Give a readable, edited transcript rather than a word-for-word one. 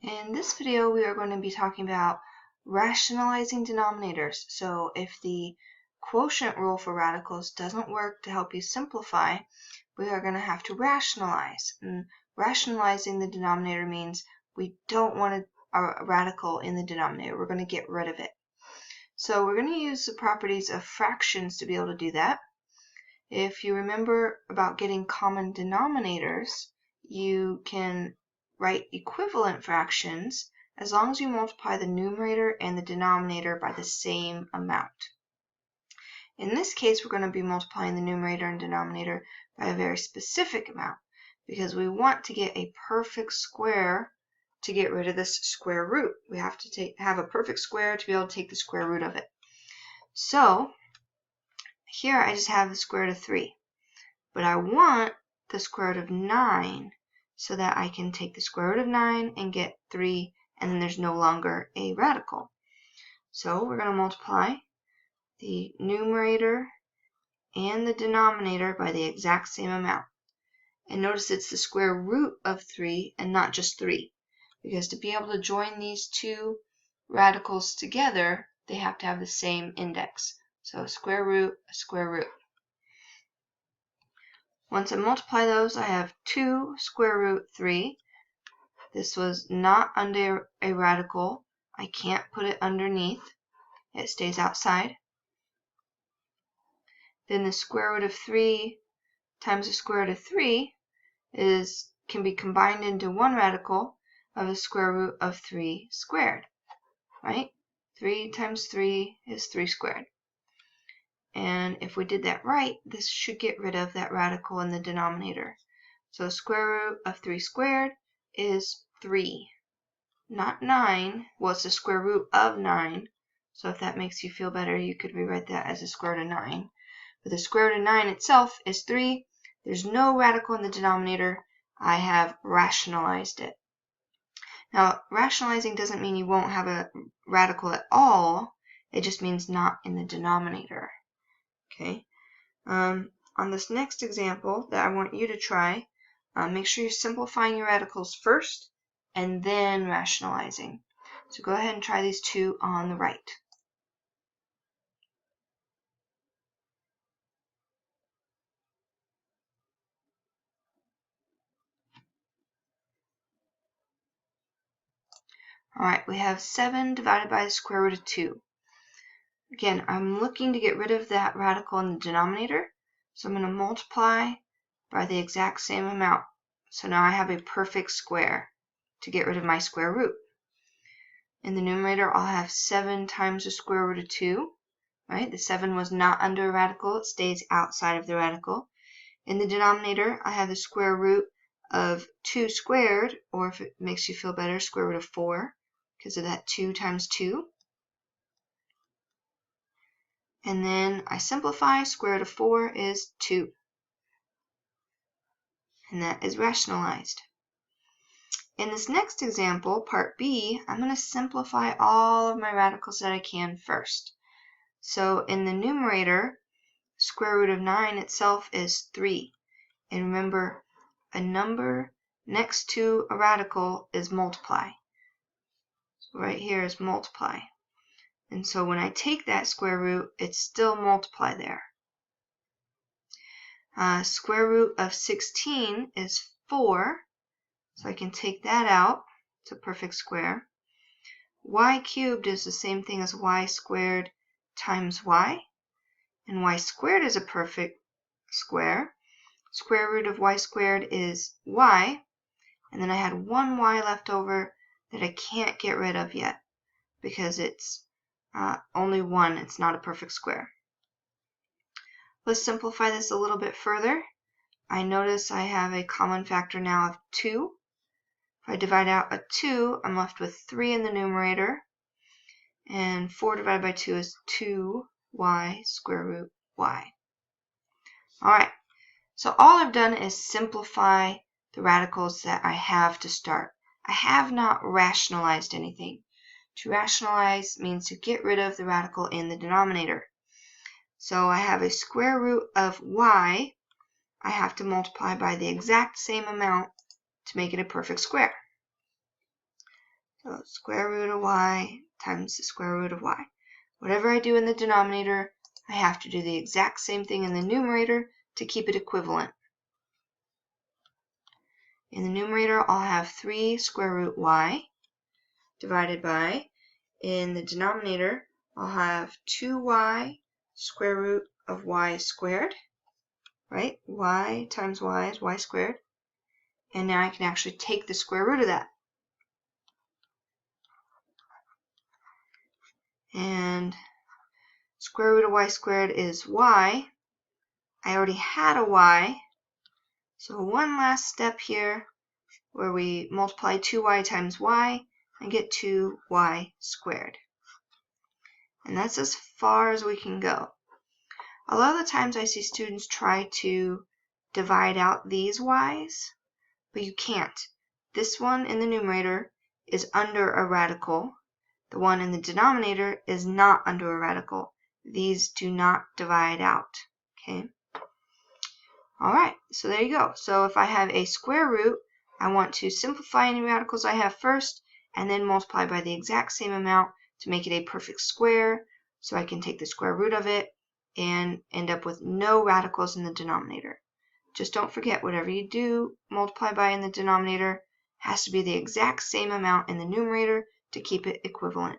In this video, we are going to be talking about rationalizing denominators. So if the quotient rule for radicals doesn't work to help you simplify, we are going to have to rationalize. And rationalizing the denominator means we don't want a radical in the denominator. We're going to get rid of it. So we're going to use the properties of fractions to be able to do that. If you remember about getting common denominators, you can write equivalent fractions as long as you multiply the numerator and the denominator by the same amount. In this case, we're going to be multiplying the numerator and denominator by a very specific amount because we want to get a perfect square to get rid of this square root. We have to have a perfect square to be able to take the square root of it. So here I just have the square root of 3, but I want the square root of 9 so that I can take the square root of 9 and get 3, and then there's no longer a radical. So we're going to multiply the numerator and the denominator by the exact same amount. And notice it's the square root of 3 and not just 3, because to be able to join these two radicals together, they have to have the same index. So a square root, a square root. Once I multiply those, I have 2 square root 3. This was not under a radical. I can't put it underneath. It stays outside. Then the square root of 3 times the square root of 3 can be combined into one radical of the square root of 3 squared. Right? 3 times 3 is 3 squared. And if we did that right, this should get rid of that radical in the denominator. So square root of 3 squared is 3, not 9. Well, it's the square root of 9. So if that makes you feel better, you could rewrite that as the square root of 9. But the square root of 9 itself is 3. There's no radical in the denominator. I have rationalized it. Now, rationalizing doesn't mean you won't have a radical at all. It just means not in the denominator. Okay. On this next example that I want you to try, make sure you're simplifying your radicals first and then rationalizing. So go ahead and try these two on the right. Alright, we have 7 divided by the square root of 2. Again, I'm looking to get rid of that radical in the denominator, so I'm going to multiply by the exact same amount. So now I have a perfect square to get rid of my square root. In the numerator, I'll have 7 times the square root of 2. Right? The 7 was not under a radical. It stays outside of the radical. In the denominator, I have the square root of 2 squared, or if it makes you feel better, square root of 4, because of that 2 times 2. And then I simplify. Square root of 4 is 2. And that is rationalized. In this next example, part B, I'm going to simplify all of my radicals that I can first. So in the numerator, square root of 9 itself is 3. And remember, a number next to a radical is multiply. So right here is multiply. And so when I take that square root, it's still multiply there. Square root of 16 is 4. So I can take that out. It's a perfect square. Y cubed is the same thing as y squared times y. And y squared is a perfect square. Square root of y squared is y. And then I had one y left over that I can't get rid of yet because it's only 1. It's not a perfect square. Let's simplify this a little bit further. I notice I have a common factor now of 2. If I divide out a 2, I'm left with 3 in the numerator. And 4 divided by 2 is 2y square root y. Alright, so all I've done is simplify the radicals that I have to start. I have not rationalized anything. To rationalize means to get rid of the radical in the denominator. So I have a square root of y. I have to multiply by the exact same amount to make it a perfect square. So square root of y times the square root of y. Whatever I do in the denominator, I have to do the exact same thing in the numerator to keep it equivalent. In the numerator, I'll have 3 square root y divided by, in the denominator, I'll have 2y square root of y squared, right? Y times y is y squared. And now I can actually take the square root of that. And square root of y squared is y. I already had a y. So one last step here where we multiply 2y times y and get 2y squared. And that's as far as we can go. A lot of the times I see students try to divide out these y's, but you can't. This one in the numerator is under a radical. The one in the denominator is not under a radical. These do not divide out. Okay. Alright, so there you go. So if I have a square root, I want to simplify any radicals I have first and then multiply by the exact same amount to make it a perfect square, so I can take the square root of it and end up with no radicals in the denominator. Just don't forget, whatever you do multiply by in the denominator has to be the exact same amount in the numerator to keep it equivalent.